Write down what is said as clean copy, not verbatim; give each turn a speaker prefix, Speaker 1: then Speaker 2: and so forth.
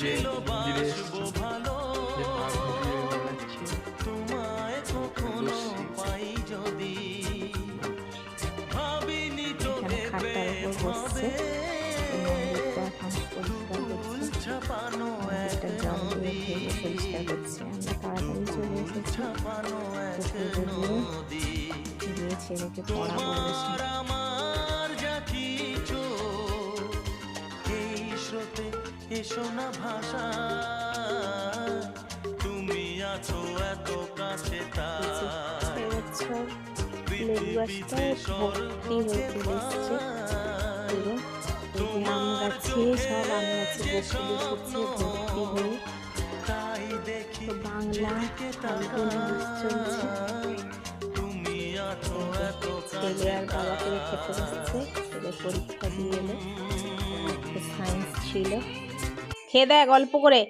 Speaker 1: যে মন্দিরে এসেছি, যে পা ঘুরিয়ে বেড়াচ্ছি,
Speaker 2: এখানে খাটটার উপর বসছে। এই মন্দিরটা এখন পরিষ্কার করছে, মন্দিরটা জল দিয়ে ধুয়ে পরিষ্কার করছে। আমরা তাড়াতাড়ি চলে এসেছি, গিয়ে ছেলেকে পড়াবো বসে।
Speaker 3: এসো না ভাষা, তুমি আছো এত কাছে,
Speaker 2: এবছর লেবুগাছটা ভর্তি হয়ে চলে এসছে পুরো। এই যে আম গাছে, সব আম গাছে বকুল এসেছে ভর্তি হয়ে। তো বাংলা ফাল্গুন মাস চলছে। ছেলে আর বাবাকে খেতে বসছে, ছেলে পরীক্ষা দিয়ে এলো, সায়েন্স ছিল। খেয়ে দেয় গল্প করে।